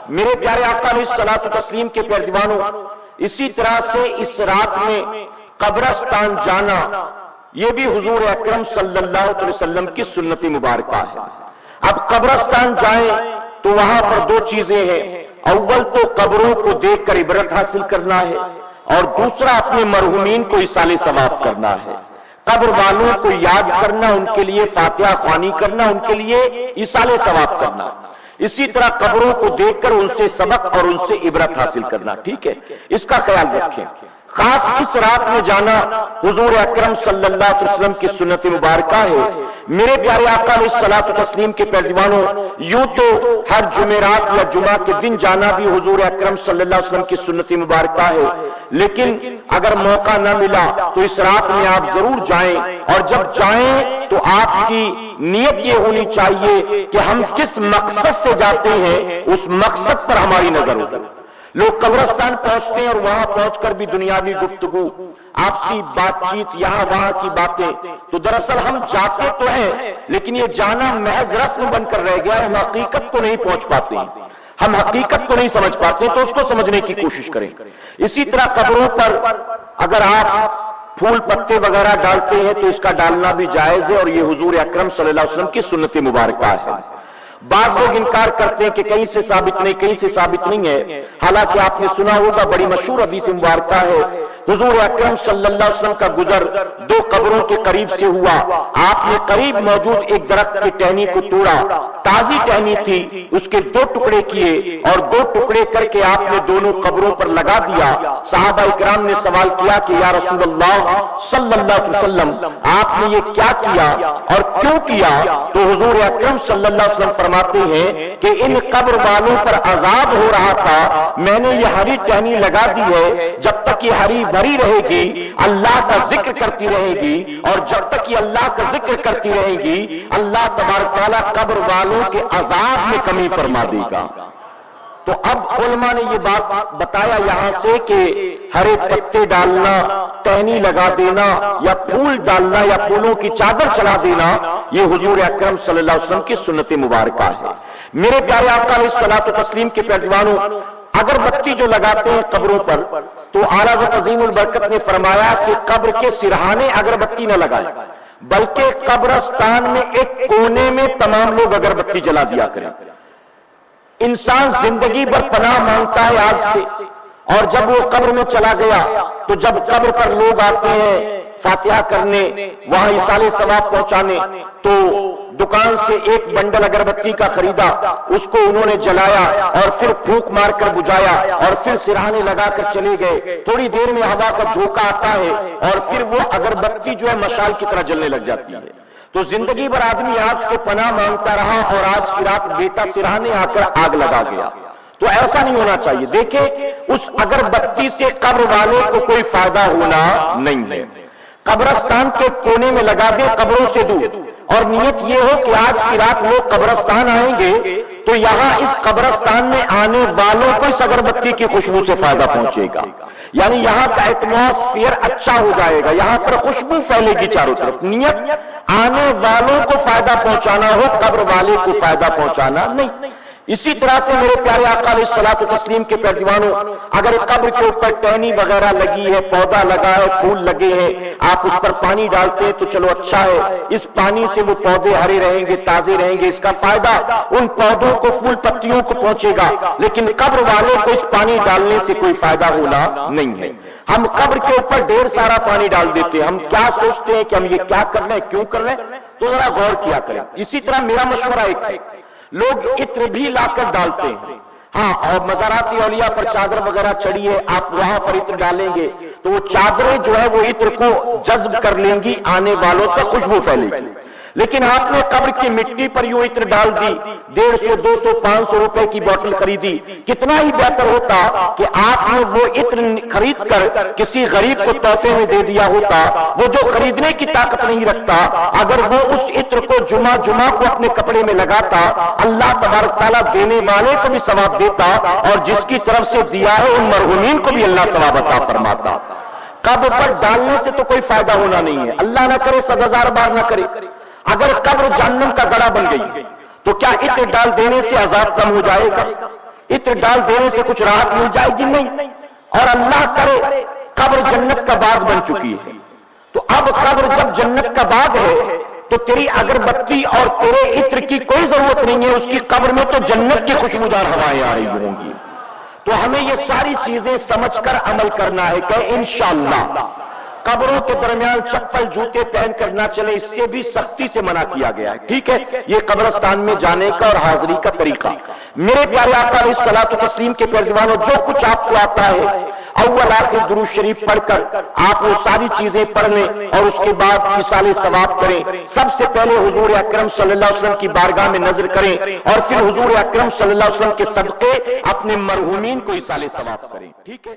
میرے پیارے آقا علیہ الصلوۃ والتسلیم کے پیارے دیوانوں، اسی طرح سے اس رات میں قبرستان جانا یہ بھی حضور اکرم صلی اللہ علیہ وسلم کی سنت مبارکہ ہے۔ اب قبرستان جائیں تو وہاں پر دو چیزیں ہیں، اول تو قبروں کو دیکھ کر عبرت حاصل کرنا ہے، اور دوسرا اپنے مرحومین کو ایصال ثواب کرنا ہے، قبر والوں کو یاد کرنا، ان کے لیے فاتحہ خوانی کرنا، ان کے لیے ایصال ثواب کرنا، اسی طرح قبروں کو دیکھ کر ان سے سبق اور ان سے عبرت حاصل کرنا، ٹھیک ہے؟ اس کا خیال رکھیں۔ خاص اس رات میں جانا حضور اکرم صلی اللہ علیہ وسلم کی سنت مبارکہ ہے۔ میرے پیارے آقا علیہ الصلوۃ والتسلیم کے پیارے دیوانوں، یوں تو ہر جمعرات یا جمعہ کے دن جانا بھی حضور اکرم صلی اللہ علیہ وسلم کی سنت مبارکہ ہے، لیکن اگر موقع نہ ملا تو اس رات میں آپ ضرور جائیں، اور جب جائیں تو آپ کی نیت یہ ہونی چاہیے کہ ہم کس مقصد سے جاتے ہیں، اس مقصد پر ہماری نظر ہو۔ لوگ قبرستان پہنچتے ہیں اور وہاں پہنچ کر بھی دنیاوی گفتگو، آپسی بات چیت، یہاں وہاں کی باتیں، تو دراصل ہم جاتے تو ہیں لیکن یہ جانا محض رسم بن کر رہ گیا ہے، ہم حقیقت کو نہیں پہنچ پاتے، ہم حقیقت کو نہیں سمجھ پاتے، تو اس کو سمجھنے کی کوشش کریں۔ اسی طرح قبروں پر اگر آپ پھول پتے وغیرہ ڈالتے ہیں تو اس کا ڈالنا بھی جائز ہے، اور یہ حضور اکرم صلی اللہ علیہ وسلم کی سنت مبارکہ ہے۔ بعض لوگ انکار کرتے ہیں کہ کہیں سے ثابت نہیں، کہیں سے ثابت نہیں ہے، حالانکہ آپ نے سنا ہوگا، بڑی مشہور حدیث مبارکہ ہے، حضور اکرم صلی اللہ علیہ وسلم کا گزر دو قبروں کے قریب سے ہوا، آپ نے قریب موجود ایک درخت کی ٹہنی کو توڑا، تازی ٹہنی تھی، اس کے دو ٹکڑے کیے اور دو ٹکڑے کر کے آپ نے دونوں قبروں پر لگا دیا۔ صحابہ اکرام نے سوال کیا کہ یا رسول اللہ صلی اللہ علیہ وسلم، آپ نے یہ کیا کیا اور کیوں کیا؟ تو حضور اکرم صلی اللہ علیہ وسلم فرماتے ہیں کہ ان قبر والوں پر عذاب ہو رہا تھا، میں نے یہ ہری ٹہنی لگا دی ہے، جب تک یہ ہری بھری رہے گی اللہ کا ذکر کرتی رہے گی، اور جب تک یہ اللہ کا ذکر کرتی رہے گی اللہ تبارک تعالیٰ قبر والوں کے عذاب میں کمی فرما دے گا۔ تو اب علماء نے یہ بات بتایا یہاں سے کہ ہرے پتے ڈالنا، ٹہنی لگا دینا، یا پھول ڈالنا، یا پھولوں کی چادر چلا دینا، یہ حضور اکرم صلی اللہ علیہ وسلم کی سنت مبارکہ ہے۔ میرے پیارے آقا علیہ الصلوۃ والتسلیم کے پیارے دیوانوں، اگر بتی جو لگاتے ہیں قبروں پر تو اعلیٰ حضرت عظیم البرکت نے فرمایا کہ قبر کے سرہانے اگربتی نہ لگائیں، بلکہ قبرستان میں ایک کونے میں تمام لوگ اگربتی جلا دیا کریں۔ انسان زندگی بھر پناہ مانگتا ہے آگ سے، اور جب وہ قبر میں چلا گیا تو جب قبر پر لوگ آتے ہیں فاتحہ کرنے، وہاں ایصال ثواب پہنچانے، تو دکان سے ایک بنڈل اگربتی کا خریدا، اس کو انہوں نے جلایا اور پھر پھونک مار کر بجھایا اور پھر سرہانے لگا کر چلے گئے، تھوڑی دیر میں ہوا کا جھونکا آتا ہے اور پھر وہ اگربتی جو ہے مشال کی طرح جلنے لگ جاتی ہے۔ تو زندگی بھر آدمی آگ سے پناہ مانگتا رہا اور آج کی رات بیٹا سرہانے آ کر آگ لگا گیا، تو ایسا نہیں ہونا چاہیے۔ دیکھیں اس اگربتی سے قبر والے کو کوئی فائدہ ہونا نہیں ہے، قبرستان کے کونے میں لگا دے قبروں سے دور، اور نیت یہ ہو کہ آج کی رات لوگ قبرستان آئیں گے تو یہاں اس قبرستان میں آنے والوں کو اس اگربتی کی خوشبو سے فائدہ پہنچے گا، یعنی یہاں کا ایٹماسفیئر اچھا ہو جائے گا، یہاں پر خوشبو پھیلے گی چاروں طرف۔ نیت آنے والوں کو فائدہ پہنچانا ہو، قبر والے کو فائدہ پہنچانا نہیں۔ اسی طرح سے میرے پیارے آقا علیہ الصلوۃ والتسلیم کے پیارے دیوانوں، اگر قبر کے اوپر ٹہنی وغیرہ لگی ہے، پودا لگا ہے، پھول لگے ہیں، آپ اس پر پانی ڈالتے ہیں تو چلو اچھا ہے، اس پانی سے وہ پودے ہرے رہیں گے، تازے رہیں گے، اس کا فائدہ ان پودوں کو، پھول پتیوں کو پہنچے گا، لیکن قبر والے کو اس پانی ڈالنے سے کوئی فائدہ ہونا نہیں ہے۔ ہم قبر کے اوپر ڈھیر سارا پانی ڈال دیتے ہیں، ہم کیا سوچتے ہیں کہ ہم یہ کیا کر رہے ہیں، کیوں کر رہے ہیں، تو ذرا غور کیا کریں۔ اسی طرح میرا مشورہ ایک ہے، لوگ عطر بھی لا کر ڈالتے ہیں، ہاں، اور مزارات اولیاء پر چادر وغیرہ چڑھی ہے، آپ وہاں پر عطر ڈالیں گے تو وہ چادریں جو ہے وہ عطر کو جذب کر لیں گی، آنے والوں تک خوشبو پھیلے گی۔ لیکن آپ نے قبر کی مٹی پر یوں عطر ڈال دی، 150 200 500 روپے کی بوتل خریدی، کتنا ہی بہتر ہوتا کہ آپ نے وہ عطر خرید کر کسی غریب کو تحفے میں دے دیا ہوتا، وہ جو خریدنے کی طاقت نہیں رکھتا، اگر وہ اس عطر کو جمعہ کو اپنے کپڑے میں لگاتا، اللہ تبارک تعالیٰ دینے والے کو بھی ثواب دیتا، اور جس کی طرف سے دیا ہے ان مرحومین کو بھی اللہ ثواب عطا فرماتا۔ قبر پر ڈالنے سے تو کوئی فائدہ ہونا نہیں ہے، اللہ نہ کرے 100,000 بار نہ کرے، اگر قبر جہنم کا گڑھا بن گئی تو کیا عطر ڈال دینے سے عذاب کم ہو جائے گا؟ عطر ڈال دینے سے کچھ راحت مل جائے گی؟ نہیں. اور اللہ کرے قبر جنت کا باغ بن چکی ہے، تو اب قبر جب جنت کا باغ ہے تو تیری اگربتی اور تیرے عطر کی کوئی ضرورت نہیں ہے، اس کی قبر میں تو جنت کی خوشبودار ہوائیں آ رہی ہوں گی. تو ہمیں یہ ساری چیزیں سمجھ کر عمل کرنا ہے کہ انشاءاللہ قبروں کے درمیان چپل جوتے پہن کر نہ چلے، اس سے بھی سختی سے منع کیا گیا ہے. ٹھیک ہے، یہ قبرستان میں جانے کا اور حاضری کا طریقہ. میرے پیارے آقا علیہ الصلوۃ والتسلیم کے پیروانوں، جو کچھ آپ کو آتا ہے اول آخر درود شریف پڑھ کر آپ وہ ساری چیزیں پڑھ لیں اور اس کے بعد ایصال ثواب کریں. سب سے پہلے حضور اکرم صلی اللہ علیہ وسلم کی بارگاہ میں نظر کریں اور پھر حضور اکرم صلی اللہ علیہ وسلم کے صدقے اپنے مرحومین کو ایصال ثواب کریں. ٹھیک ہے.